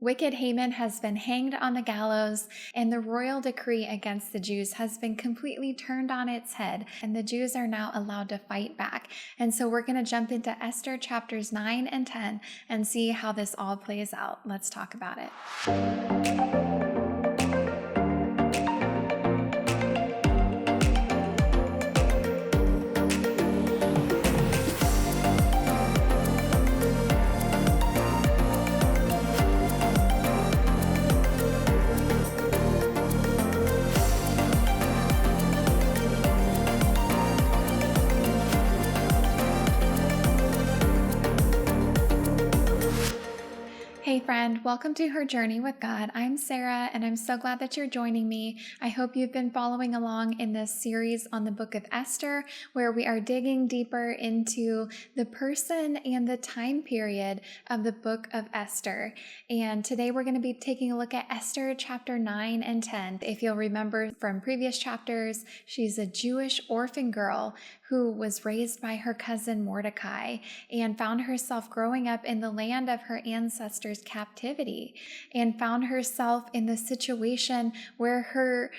Wicked Haman has been hanged on the gallows, and the royal decree against the Jews has been completely turned on its head, and the Jews are now allowed to fight back. And so we're going to jump into Esther chapters 9 and 10 and see how this all plays out. Let's talk about it. Hey friend, welcome to Her Journey with God. I'm Sarah, and I'm so glad that you're joining me. I hope you've been following along in this series on the book of Esther, where we are digging deeper into the person and the time period of the book of Esther. And today we're going to be taking a look at Esther chapter 9 and 10. If you'll remember from previous chapters, she's a Jewish orphan girl who was raised by her cousin Mordecai and found herself growing up in the land of her ancestors' captivity, and found herself in the situation where her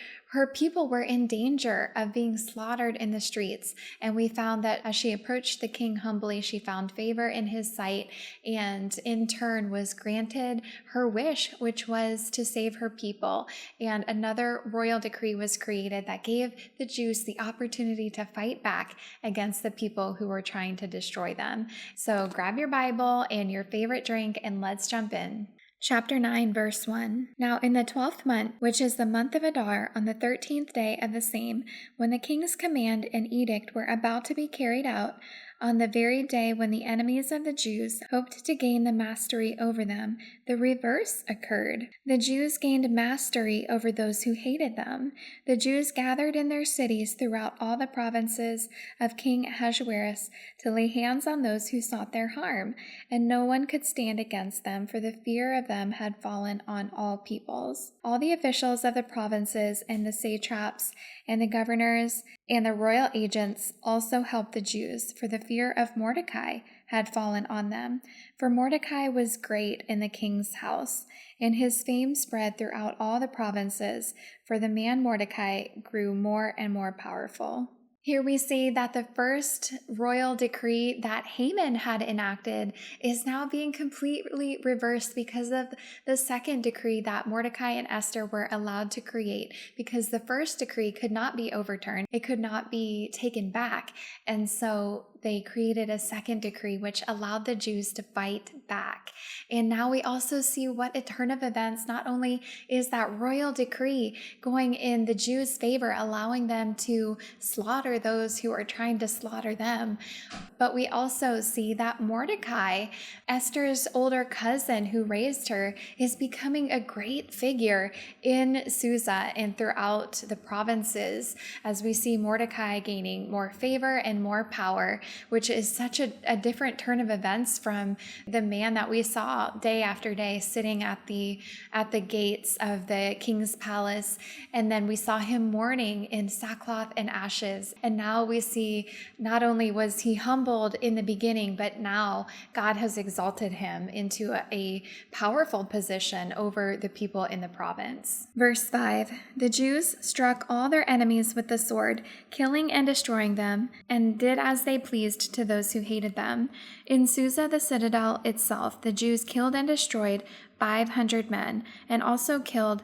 people were in danger of being slaughtered in the streets. And we found that as she approached the king humbly, she found favor in his sight, and in turn was granted her wish, which was to save her people. And another royal decree was created that gave the Jews the opportunity to fight back against the people who were trying to destroy them. So grab your Bible and your favorite drink and let's jump in. Chapter 9, verse 1. Now in the 12th month, which is the month of Adar, on the 13th day of the same, when the king's command and edict were about to be carried out, on the very day when the enemies of the Jews hoped to gain the mastery over them, the reverse occurred. The Jews gained mastery over those who hated them. The Jews gathered in their cities throughout all the provinces of King Ahasuerus to lay hands on those who sought their harm, and no one could stand against them, for the fear of them had fallen on all peoples. All the officials of the provinces and the satraps and the governors and the royal agents also helped the Jews, for the fear of Mordecai had fallen on them. For Mordecai was great in the king's house, and his fame spread throughout all the provinces, for the man Mordecai grew more and more powerful. Here we see that the first royal decree that Haman had enacted is now being completely reversed because of the second decree that Mordecai and Esther were allowed to create, because the first decree could not be overturned. It could not be taken back. And so they created a second decree which allowed the Jews to fight back. And now we also see what a turn of events. Not only is that royal decree going in the Jews' favor, allowing them to slaughter those who are trying to slaughter them, but we also see that Mordecai, Esther's older cousin who raised her, is becoming a great figure in Susa and throughout the provinces, as we see Mordecai gaining more favor and more power, which is such a different turn of events from the man that we saw day after day sitting at the gates of the king's palace. And then we saw him mourning in sackcloth and ashes. And now we see not only was he humbled in the beginning, but now God has exalted him into a powerful position over the people in the province. Verse 5, the Jews struck all their enemies with the sword, killing and destroying them, and did as they pleased to those who hated them. In Susa, the citadel itself, the Jews killed and destroyed 500 men, and also killed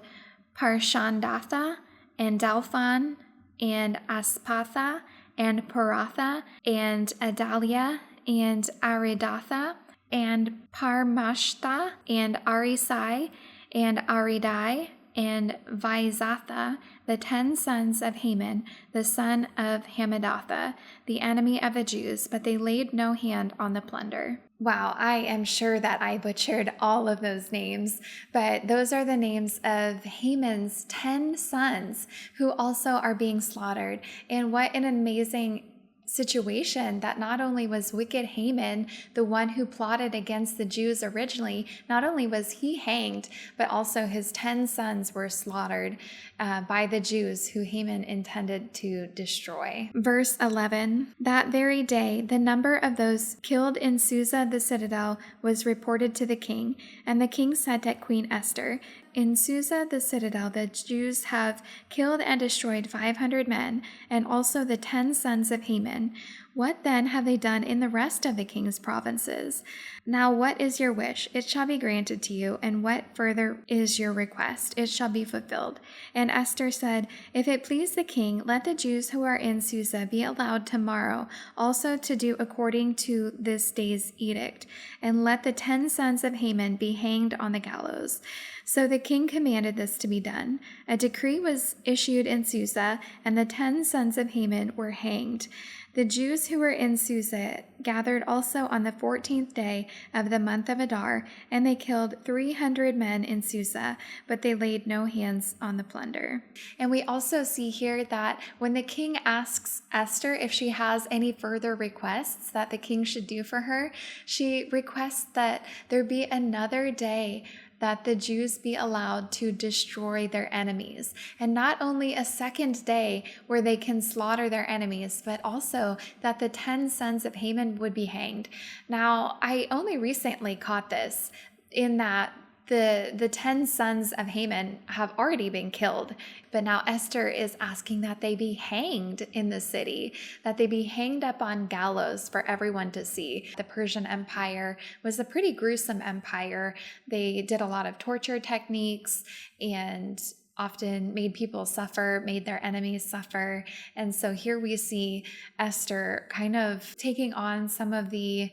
Parshandatha and Dalphon and Aspatha and Paratha and Adalia and Aridatha and Parmashtha and Arisai and Aridai and Vaizatha, the 10 sons of Haman, the son of Hammedatha, the enemy of the Jews, but they laid no hand on the plunder. Wow, I am sure that I butchered all of those names, but those are the names of Haman's 10 sons who also are being slaughtered. And what an amazing situation that not only was wicked Haman, the one who plotted against the Jews originally, not only was he hanged, but also his 10 sons were slaughtered by the Jews who Haman intended to destroy. Verse 11, that very day, the number of those killed in Susa the citadel was reported to the king, and the king said to Queen Esther, in Susa the citadel, the Jews have killed and destroyed 500 men, and also the 10 sons of Haman. What then have they done in the rest of the king's provinces? Now what is your wish? It shall be granted to you, and what further is your request? It shall be fulfilled. And Esther said, if it please the king, let the Jews who are in Susa be allowed tomorrow also to do according to this day's edict, and let the 10 sons of Haman be hanged on the gallows. So the king commanded this to be done. A decree was issued in Susa, and the 10 sons of Haman were hanged. The Jews who were in Susa gathered also on the 14th day of the month of Adar, and they killed 300 men in Susa, but they laid no hands on the plunder. And we also see here that when the king asks Esther if she has any further requests that the king should do for her, she requests that there be another day that the Jews be allowed to destroy their enemies. And not only a second day where they can slaughter their enemies, but also that the 10 sons of Haman would be hanged. Now, I only recently caught this in that the 10 sons of Haman have already been killed, but now Esther is asking that they be hanged in the city, that they be hanged up on gallows for everyone to see. The Persian Empire was a pretty gruesome empire. They did a lot of torture techniques and often made people suffer, made their enemies suffer. And so here we see Esther kind of taking on some of the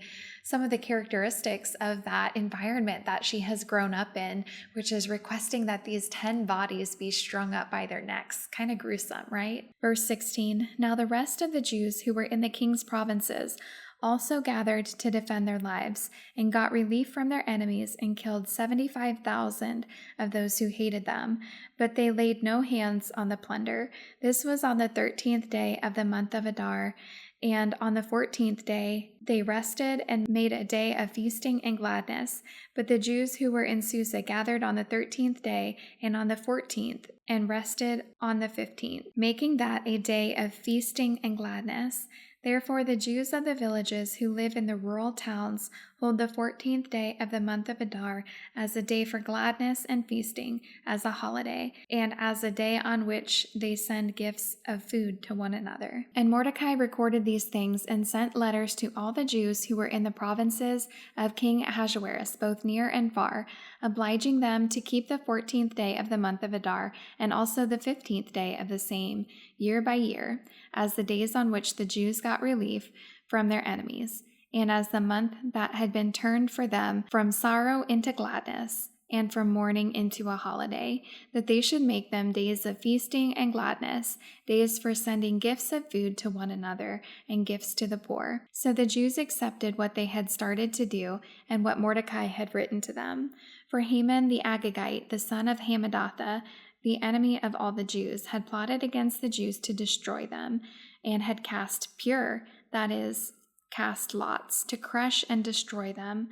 characteristics of that environment that she has grown up in, which is requesting that these 10 bodies be strung up by their necks. Kind of gruesome, right? Verse 16, now the rest of the Jews who were in the king's provinces also gathered to defend their lives, and got relief from their enemies, and killed 75,000 of those who hated them. But they laid no hands on the plunder. This was on the 13th day of the month of Adar, and on the 14th day they rested and made a day of feasting and gladness. But the Jews who were in Susa gathered on the 13th day and on the 14th, and rested on the 15th, making that a day of feasting and gladness. Therefore the Jews of the villages who live in the rural towns hold the 14th day of the month of Adar as a day for gladness and feasting, as a holiday, and as a day on which they send gifts of food to one another. And Mordecai recorded these things and sent letters to all the Jews who were in the provinces of King Ahasuerus, both near and far, obliging them to keep the 14th day of the month of Adar, and also the 15th day of the same, year by year, as the days on which the Jews got relief from their enemies, and as the month that had been turned for them from sorrow into gladness, and from mourning into a holiday, that they should make them days of feasting and gladness, days for sending gifts of food to one another, and gifts to the poor. So the Jews accepted what they had started to do, and what Mordecai had written to them. For Haman the Agagite, the son of Hammedatha, the enemy of all the Jews, had plotted against the Jews to destroy them, and had cast pur, that is, cast lots, to crush and destroy them.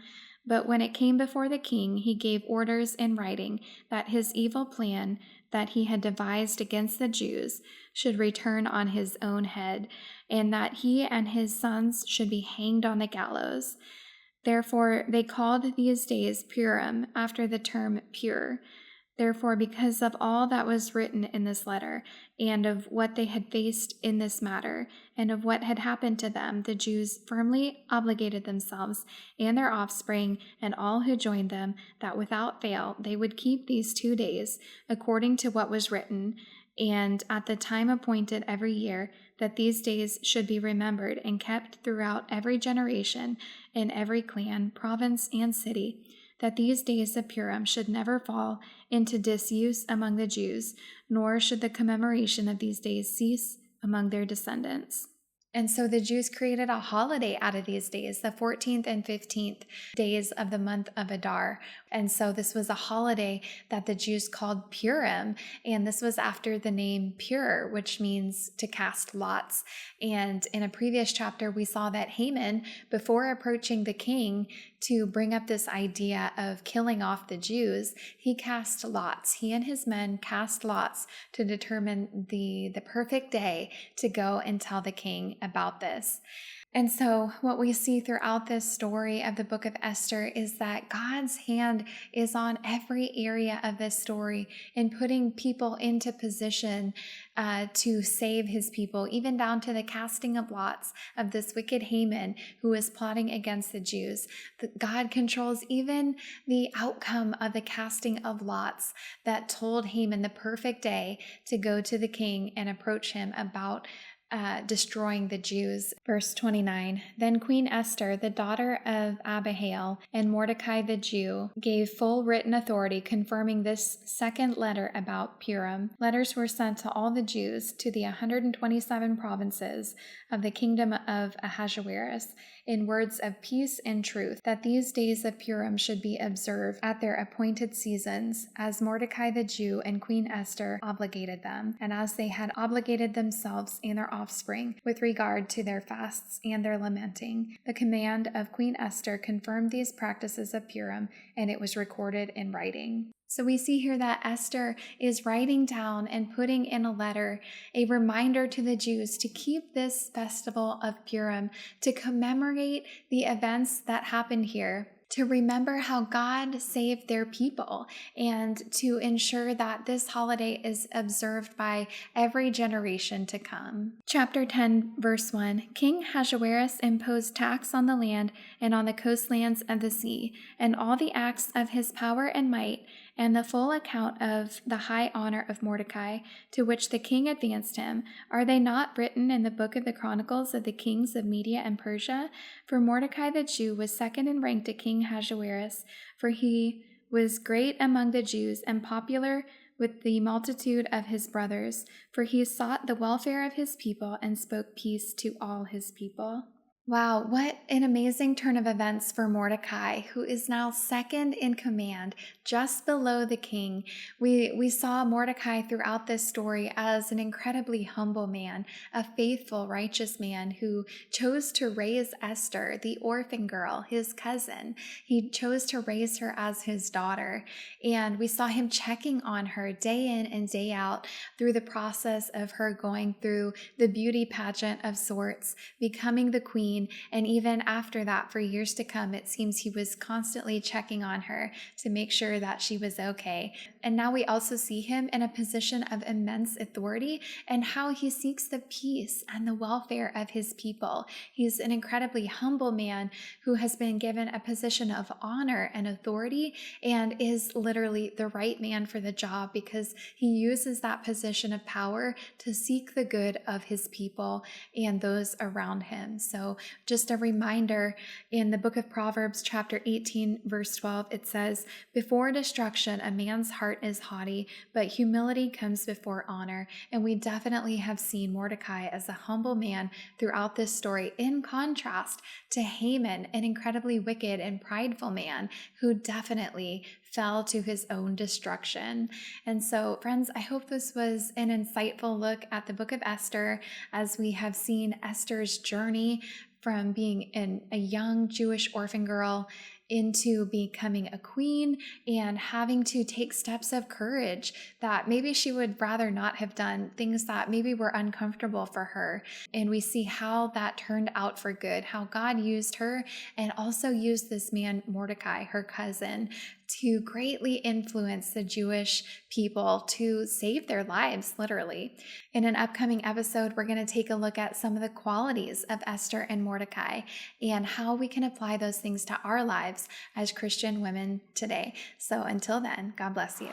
But when it came before the king, he gave orders in writing that his evil plan that he had devised against the Jews should return on his own head, and that he and his sons should be hanged on the gallows. Therefore they called these days Purim, after the term pure. Therefore, because of all that was written in this letter, and of what they had faced in this matter, and of what had happened to them, the Jews firmly obligated themselves and their offspring and all who joined them, that without fail they would keep these 2 days, according to what was written, and at the time appointed every year, that these days should be remembered and kept throughout every generation, in every clan, province, and city, that these days of Purim should never fall into disuse among the Jews, nor should the commemoration of these days cease among their descendants. And so the Jews created a holiday out of these days, the 14th and 15th days of the month of Adar. And so this was a holiday that the Jews called Purim. And this was after the name pure, which means to cast lots. And in a previous chapter, we saw that Haman, before approaching the king to bring up this idea of killing off the Jews, he cast lots. He and his men cast lots to determine the perfect day to go and tell the king about this. And so what we see throughout this story of the book of Esther is that God's hand is on every area of this story in putting people into position to save his people, even down to the casting of lots of this wicked Haman who is plotting against the Jews. God controls even the outcome of the casting of lots that told Haman the perfect day to go to the king and approach him about destroying the Jews. Verse 29, Then Queen Esther, the daughter of Abihail, and Mordecai the Jew, gave full written authority confirming this second letter about Purim. Letters were sent to all the Jews to the 127 provinces of the kingdom of Ahasuerus in words of peace and truth, that these days of Purim should be observed at their appointed seasons, as Mordecai the Jew and Queen Esther obligated them, and as they had obligated themselves and their offspring with regard to their fasts and their lamenting. The command of Queen Esther confirmed these practices of Purim, and it was recorded in writing. So we see here that Esther is writing down and putting in a letter a reminder to the Jews to keep this festival of Purim, to commemorate the events that happened here, to remember how God saved their people, and to ensure that this holiday is observed by every generation to come. Chapter 10, verse 1, King Ahasuerus imposed tax on the land and on the coastlands of the sea, and all the acts of his power and might, and the full account of the high honor of Mordecai, to which the king advanced him. Are they not written in the book of the Chronicles of the kings of Media and Persia? For Mordecai the Jew was second in rank to King Ahasuerus, for he was great among the Jews and popular with the multitude of his brothers, for he sought the welfare of his people and spoke peace to all his people. Wow, what an amazing turn of events for Mordecai, who is now second in command, just below the king. We saw Mordecai throughout this story as an incredibly humble man, a faithful, righteous man who chose to raise Esther, the orphan girl, his cousin. He chose to raise her as his daughter. And we saw him checking on her day in and day out through the process of her going through the beauty pageant of sorts, becoming the queen. And even after that, for years to come, it seems he was constantly checking on her to make sure that she was okay. And now we also see him in a position of immense authority and how he seeks the peace and the welfare of his people. He's an incredibly humble man who has been given a position of honor and authority and is literally the right man for the job because he uses that position of power to seek the good of his people and those around him. So just a reminder, in the book of Proverbs, chapter 18, verse 12, it says, Before destruction, a man's heart is haughty, but humility comes before honor. And we definitely have seen Mordecai as a humble man throughout this story, in contrast to Haman, an incredibly wicked and prideful man who definitely fell to his own destruction. And so, friends, I hope this was an insightful look at the book of Esther, as we have seen Esther's journey from being a young Jewish orphan girl into becoming a queen and having to take steps of courage that maybe she would rather not have done, things that maybe were uncomfortable for her. And we see how that turned out for good, how God used her and also used this man, Mordecai, her cousin, to greatly influence the Jewish people to save their lives, literally. In an upcoming episode, we're going to take a look at some of the qualities of Esther and Mordecai and how we can apply those things to our lives as Christian women today. So until then, God bless you.